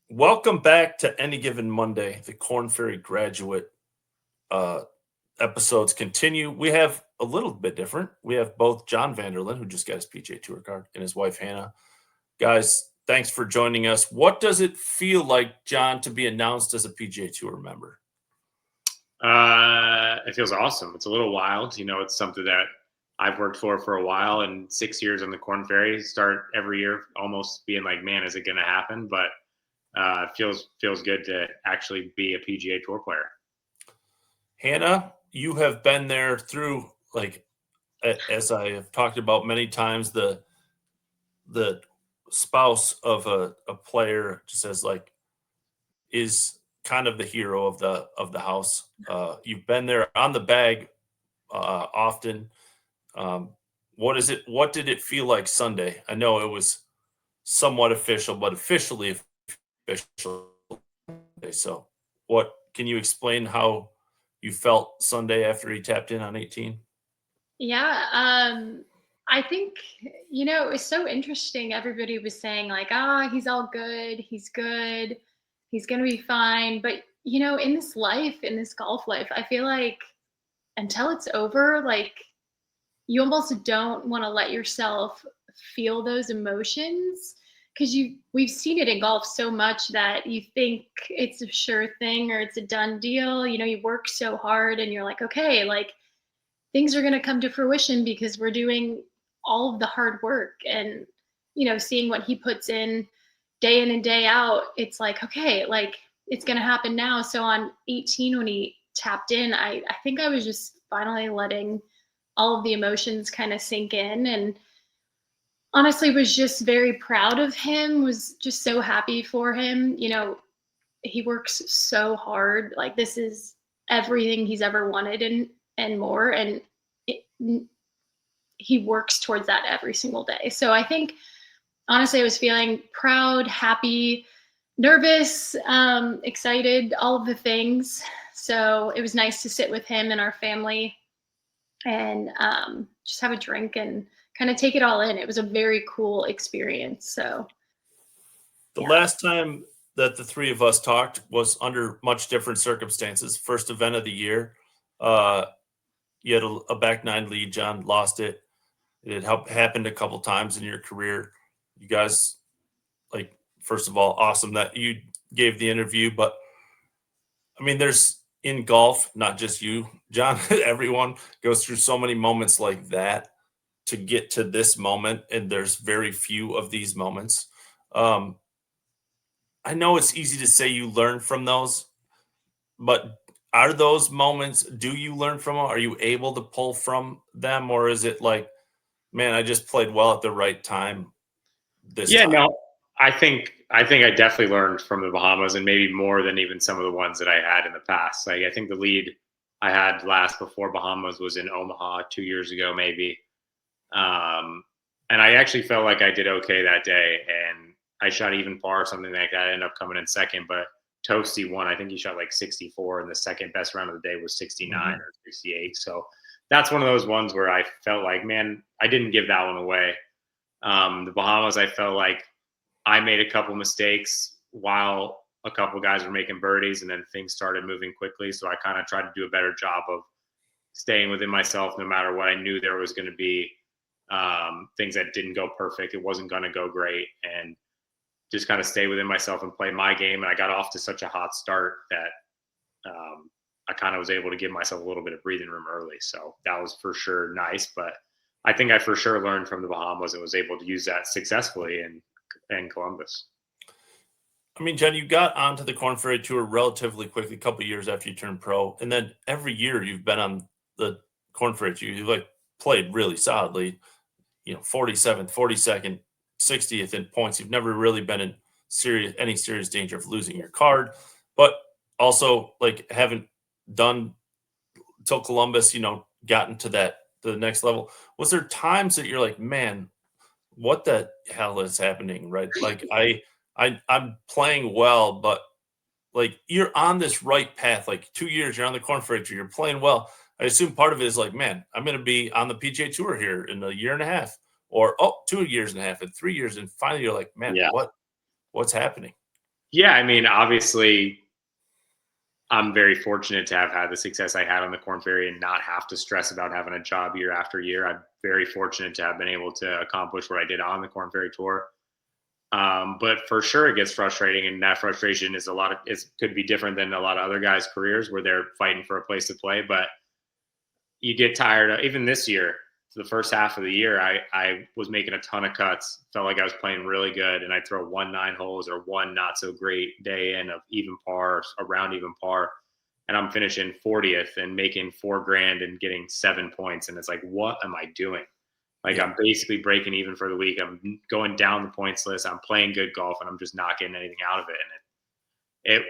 Welcome back to Any Given Monday. The Korn Ferry graduate uh, episodes continue. We have a little bit different. We have both John VanDerLaan, who just got his PGA Tour card, and his wife Hannah. Guys, thanks for joining us. What does it feel like, John, to be announced as a PGA Tour member? It feels awesome. It's a little wild. It's something that I've worked for a while, and 6 years on the Korn Ferry. Start every year almost being like, man, is it going to happen? But it feels good to actually be a PGA Tour player. Hannah, you have been there through, like, as I have talked about many times, the spouse of a player just says, like, is kind of the hero of the house. You've been there on the bag often. What is it? What did it feel like Sunday? I know it was somewhat official, but officially official. So, what can you explain how you felt Sunday after he tapped in on 18? Yeah, I think, it was so interesting. Everybody was saying, like, he's all good. He's good. He's going to be fine. But, in this life, in this golf life, I feel like until it's over, like, you almost don't want to let yourself feel those emotions because we've seen it in golf so much that you think it's a sure thing or it's a done deal. You work so hard and you're like, okay, like, things are going to come to fruition because we're doing all of the hard work and seeing what he puts in and day out. It's like, okay, like, it's going to happen now. So on 18, when he tapped in, I think I was just finally letting all of the emotions kind of sink in, and honestly was just very proud of him, was just so happy for him. He works so hard. Like, this is everything he's ever wanted and more. And it, he works towards that every single day. So I think, honestly, I was feeling proud, happy, nervous, excited, all of the things. So it was nice to sit with him and our family and just have a drink and kind of take it all in. It was a very cool experience. So The yeah. last time that the three of us talked was under much different circumstances. First event of the year. Uh, you had a back nine lead, John, lost it. It had happened a couple times in your career. You guys, like, first of all, awesome that you gave the interview. But I mean, there's in golf, not just you, John, everyone goes through so many moments like that to get to this moment. And there's very few of these moments. Um, I know it's easy to say you learn from those, but are those moments, do you learn from them? Are you able to pull from them? Or is it like, man, I just played well at the right time this Yeah, time? no, I think I definitely learned from the Bahamas, and maybe more than even some of the ones that I had in the past. Like, I think the lead I had last before Bahamas was in Omaha 2 years ago, maybe. Um, and I actually felt like I did okay that day, and I shot even par or something like that. I ended up coming in second, but Toasty won. I think he shot like 64, and the second best round of the day was 69 Mhm. or 68. So that's one of those ones where I felt like, man, I didn't give that one away. The Bahamas, I felt like I made a couple mistakes while a couple guys were making birdies, and then things started moving quickly. So I kind of tried to do a better job of staying within myself, no matter what. I knew there was going to be things that didn't go perfect. It wasn't going to go great, and just kind of stay within myself and play my game. And I got off to such a hot start that I kind of was able to give myself a little bit of breathing room early. So that was for sure nice. But I think I for sure learned from the Bahamas and was able to use that successfully in Columbus. I mean, John, you got onto the Korn Ferry Tour relatively quickly, a couple of years after you turned pro, and then every year you've been on the Korn Ferry Tour. You like played really solidly. 47th, 42nd, 60th in points. You've never really been in any serious danger of losing your card, but also like haven't done till Columbus. Gotten to the next level. Was there times that you're like, man, what the hell is happening? Right? Like I'm playing well, but like you're on this right path. Like 2 years, you're on the Corn Ferry Tour, you're playing well. I assume part of it is like, man, I'm going to be on the PGA Tour here in a year and a half, or 2 years and a half, and 3 years, and finally you're like, man, Yeah. what's happening? Yeah, I mean, obviously, I'm very fortunate to have had the success I had on the Korn Ferry and not have to stress about having a job year after year. I'm very fortunate to have been able to accomplish what I did on the Korn Ferry Tour. But for sure, it gets frustrating, and that frustration is could be different than a lot of other guys' careers where they're fighting for a place to play. But you get tired of, even this year, the first half of the year, I was making a ton of cuts, felt like I was playing really good, and I'd throw 1 9 holes or one not so great day in of even par, around even par, and I'm finishing 40th and making $4,000 and getting 7 points, and it's like, what am I doing? Like, I'm basically breaking even for the week. I'm going down the points list. I'm playing good golf, and I'm just not getting anything out of it. And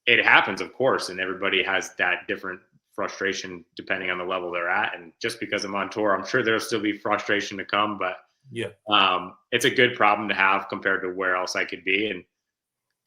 it happens, of course, and everybody has that different frustration depending on the level they're at. And just because I'm on tour, I'm sure there'll still be frustration to come, but it's a good problem to have compared to where else I could be, and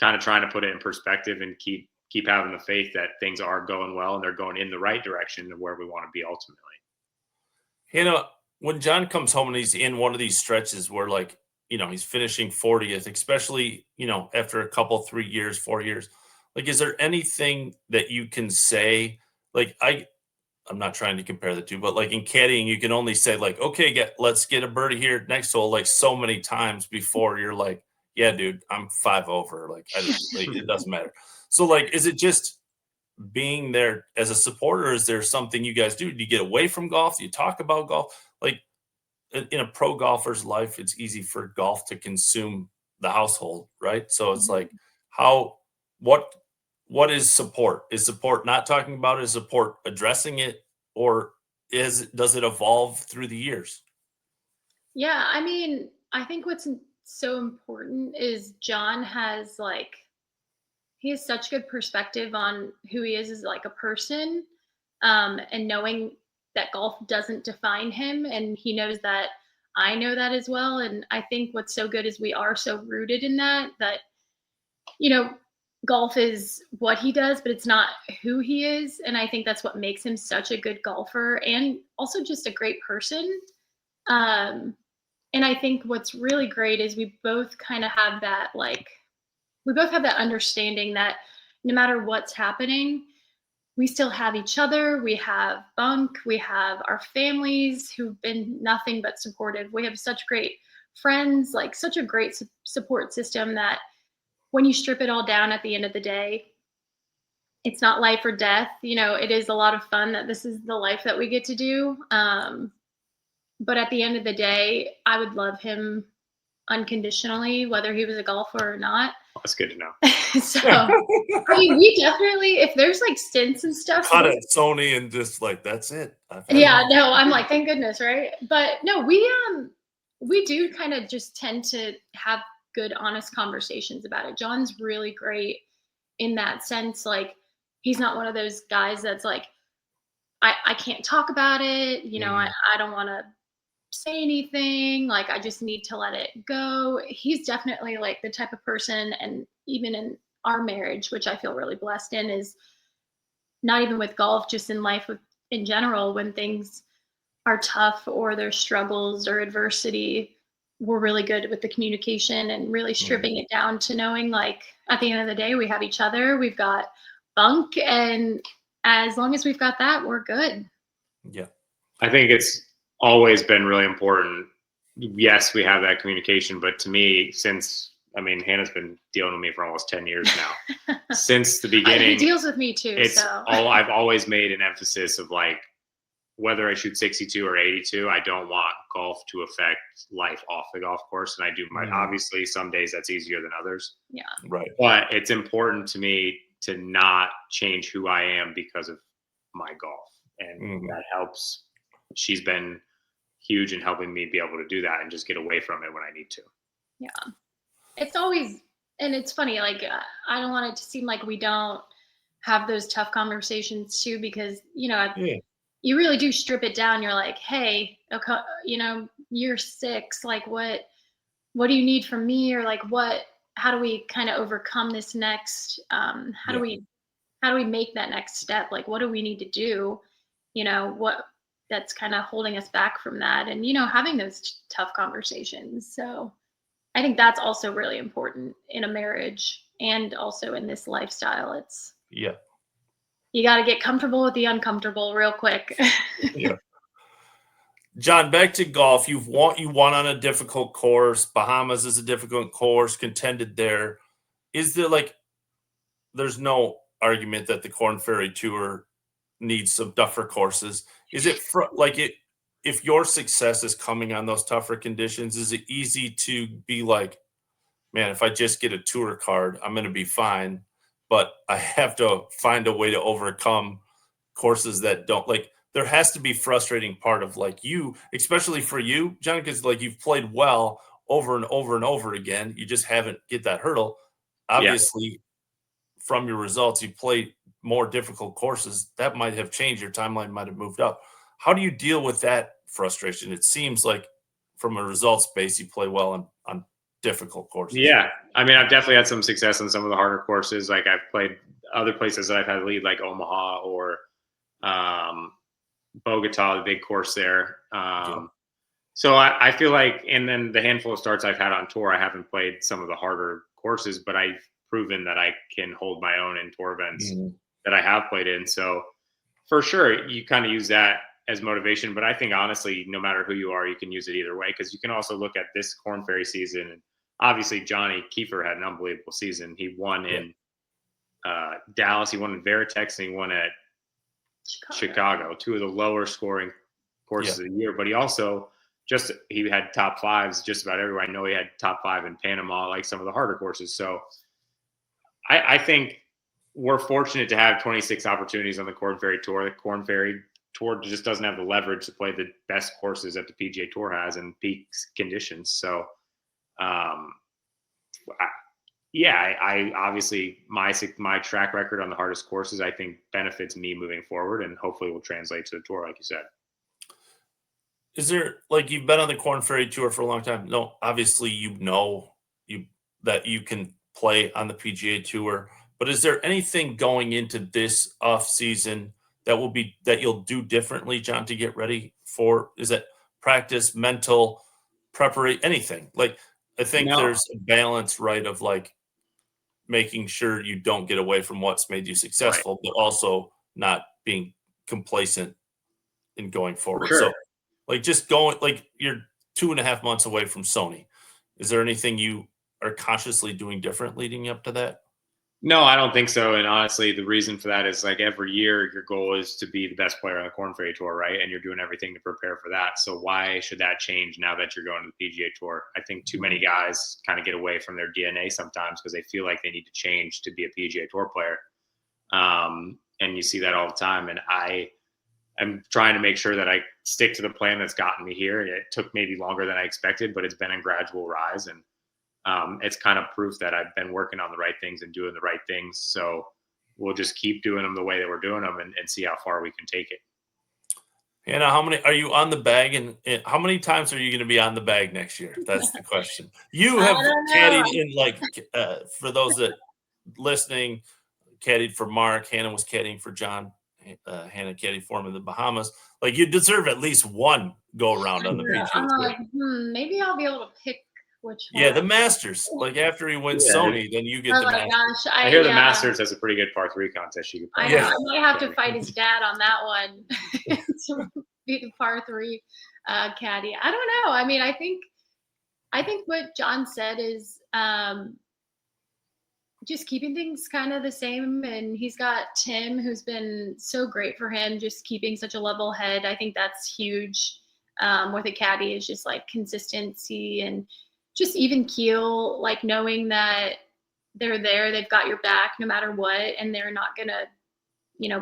kind of trying to put it in perspective and keep having the faith that things are going well and they're going in the right direction to where we want to be ultimately. When John comes home and he's in one of these stretches where, like, he's finishing 40th, especially, after a couple, 3 years, 4 years, like, is there anything that you can say? Like, I'm not trying to compare the two, but like in caddying, you can only say like, okay, let's get a birdie here next hole, like so many times before you're like, yeah, dude, I'm 5 over. Like, it doesn't matter. So like, is it just being there as a supporter? Or is there something you guys do? Do you get away from golf? Do you talk about golf? Like, in a pro golfer's life, it's easy for golf to consume the household, right? So it's like, what is support? Is support not talking about it? Is support addressing it? Or does it evolve through the years? Yeah, I mean, I think what's so important is John has he has such good perspective on who he is as like a person, and knowing that golf doesn't define him, and he knows that I know that as well. And I think what's so good is we are so rooted in that you know golf is what he does, but it's not who he is. And I think that's what makes him such a good golfer and also just a great person. um and I think what's really great is we both kind of have that, we both have that understanding that no matter what's happening, we still have each other. We have Bunk. We have our families who've been nothing but supportive. We have such great friends, like such a great support system that when you strip it all down at the end of the day, it's not life or death. It is a lot of fun that this is the life that we get to do. But at the end of the day, I would love him unconditionally, whether he was a golfer or not. That's good to know. So, I mean, we definitely, if there's like stints and stuff. Cut it, Sony, and just like, that's it. Yeah, no, I'm like, thank goodness, right? But no, we do kind of just tend to have good, honest conversations about it. John's really great in that sense. Like, he's not one of those guys that's like, I can't talk about it. I don't want to say anything. Like, I just need to let it go. He's definitely like the type of person, and even in our marriage, which I feel really blessed in, is not even with golf, just in life in general, when things are tough or there's struggles or adversity, we're really good with the communication and really stripping it down to knowing, like, at the end of the day, we have each other, we've got Bunk, and as long as we've got that, we're good. Yeah. I think it's always been really important. Yes, we have that communication, but to me, Hannah's been dealing with me for almost 10 years now. Since the beginning. He deals with me too. I've always made an emphasis of, like, whether I shoot 62 or 82, I don't want golf to affect life off the golf course. And I do obviously some days that's easier than others. Yeah. Right. But it's important to me to not change who I am because of my golf. And that helps. She's been huge in helping me be able to do that and just get away from it when I need to. Yeah. It's always, and it's funny, like, I don't want it to seem like we don't have those tough conversations too, because, you really do strip it down. You're like, hey, okay, year 6, like, what do you need from me? Or like, how do we kind of overcome this next, how do we make that next step? Like, what do we need to do? What that's kind of holding us back from that, and, having those tough conversations. So I think that's also really important in a marriage and also in this lifestyle, it's Yeah. you got to get comfortable with the uncomfortable real quick. Yeah. John, back to golf. You won on a difficult course. Bahamas is a difficult course, contended there. Is there there's no argument that the Korn Ferry Tour needs some tougher courses. Is it if your success is coming on those tougher conditions, is it easy to be like, man, if I just get a tour card, I'm going to be fine, but I have to find a way to overcome courses that don't there has to be frustrating part of you, especially for you, John, because you've played well over and over and over again. You just haven't get that hurdle. Yeah. Obviously, from your results, you played more difficult courses. That might have changed. Your timeline might have moved up. How do you deal with that frustration? It seems like from a results base, you play well on difficult courses. Yeah. I mean, I've definitely had some success on some of the harder courses. Like I've played other places that I've had lead, like Omaha or Bogota, the big course there. So I feel like, and then the handful of starts I've had on tour, I haven't played some of the harder courses, but I've proven that I can hold my own in tour events that I have played in. So for sure, you kind of use that as motivation. But I think honestly, no matter who you are, you can use it either way, because you can also look at this Korn Ferry season. And obviously, Johnny Kiefer had an unbelievable season. He won in Dallas, he won in Veritex, and he won at Chicago, two of the lower scoring courses of the year. But he also he had top fives just about everywhere. I know he had top five in Panama, like some of the harder courses. So I think we're fortunate to have 26 opportunities on the Korn Ferry Tour. The Korn Ferry Tour just doesn't have the leverage to play the best courses that the PGA Tour has in peak conditions. So, I obviously my track record on the hardest courses, I think, benefits me moving forward, and hopefully will translate to the tour, like you said. Is there you've been on the Korn Ferry Tour for a long time? No, obviously that you can play on the PGA Tour, but is there anything going into this off season that you'll do differently, John, to get ready for? Is it practice, mental preparation, anything? I think there's a balance, right, of making sure you don't get away from what's made you successful, but also not being complacent in going forward. Sure. So just going, you're 2.5 months away from Sony. Is there anything you are consciously doing different leading up to that? No, I don't think so. And honestly, the reason for that is every year your goal is to be the best player on the Korn Ferry Tour, right? And you're doing everything to prepare for that. So why should that change now that you're going to the PGA Tour? I think too many guys kind of get away from their DNA sometimes because they feel like they need to change to be a PGA Tour player. And you see that all the time. And I'm trying to make sure that I stick to the plan that's gotten me here. It took maybe longer than I expected, but it's been a gradual rise. And it's kind of proof that I've been working on the right things and doing the right things. So we'll just keep doing them the way that we're doing them and see how far we can take it. Hannah, how many are you on the bag, and how many times are you going to be on the bag next year? That's the question. You have caddied in for those that listening, caddied for Mark. Hannah was caddying for John. Hannah caddied for him in the Bahamas. You deserve at least one go around on the PGA Tour. Maybe I'll be able to pick which one. Yeah, the Masters. After he wins Sony, then you get the Masters. Gosh, I hear the Masters has a pretty good par 3 contest. You could play. I might have to fight his dad on that one to be the par 3 caddy. I don't know. I mean, I think what John said is just keeping things kind of the same. And he's got Tim, who's been so great for him, just keeping such a level head. I think that's huge with a caddy, is just consistency and just even keel, knowing that they're there, they've got your back no matter what, and they're not gonna,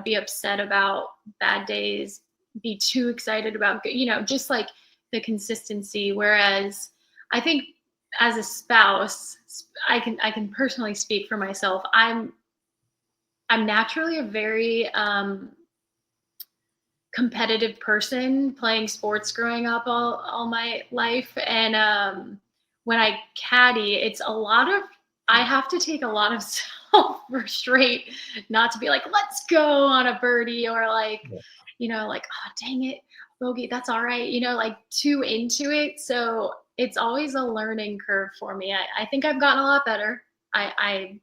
be upset about bad days, be too excited about, just the consistency. Whereas I think as a spouse, I can personally speak for myself. I'm naturally a very competitive person, playing sports growing up all my life, and when I caddy, it's I have to take a lot of self-restraint not to be let's go on a birdie, or oh, dang it, bogey, that's all right, too into it. So it's always a learning curve for me. I think I've gotten a lot better. I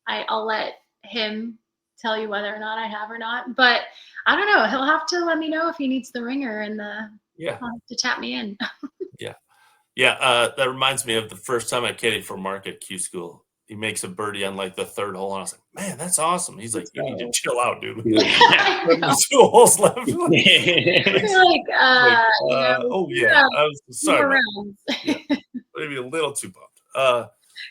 I'll let him tell you whether or not I have or not. But I don't know. He'll have to let me know if he needs the ringer, and Yeah. he'll have to tap me in. Yeah. Yeah. That reminds me of the first time I caddied for Mark at Q School. He makes a birdie on like the third hole, and I was like, man, that's awesome. He's like, you need to chill out, dude. I know. There's 2 holes left. I feel like, you know, oh yeah, I was sorry. more About rounds. Yeah. Maybe a little too pumped.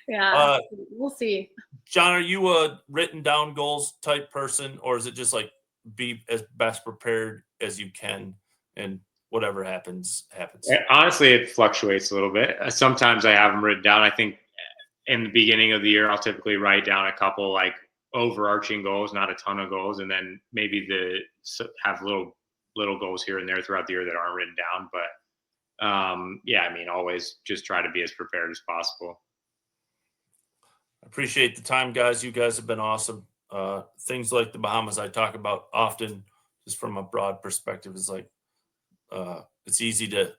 Yeah, we'll see. John, are you a written down goals type person, or is it just like be as best prepared as you can and whatever happens, happens? Honestly, it fluctuates a little bit. Sometimes I have them written down. I think in the beginning of the year, I'll typically write down a couple like overarching goals, not a ton of goals, and then maybe have little goals here and there throughout the year that aren't written down. But yeah, I mean, always just try to be as prepared as possible. I appreciate the time, guys. You guys have been awesome. Things like the Bahamas I talk about often, just from a broad perspective, is like it's easy to,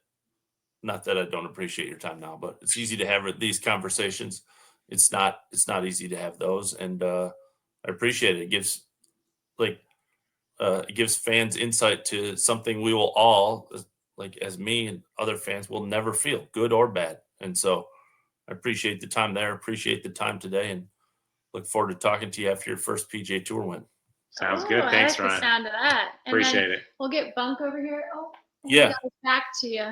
not that I don't appreciate your time now, but it's easy to have these conversations. It's not easy to have those, and I appreciate it. It gives it gives fans insight to something we will all, like as me and other fans, will never feel, good or bad. And so I appreciate the time there. Appreciate the time today, and look forward to talking to you after your first PGA Tour win. Sounds good. I Thanks, like Ryan. the sound of that. And Appreciate then it. We'll get Bunk over here. Oh, Yeah. Back to you.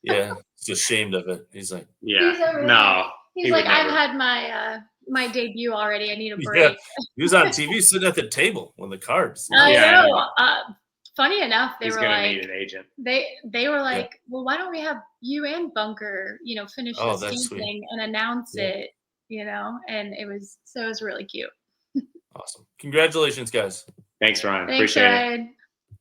Yeah, he's ashamed of it. He's like, yeah, no. He's like, I've had my my debut already. I need a break. yeah. He was on TV sitting at the table when the cards. I Yeah, know. Funny enough, He's were gonna like, need an agent. they were like, well, why don't we have you and Bunker, finish Oh, the that's steam sweet. thing and announce it, and it was really cute. Awesome. Congratulations, guys. Thanks, Ryan. Thanks, Appreciate it. Ryan.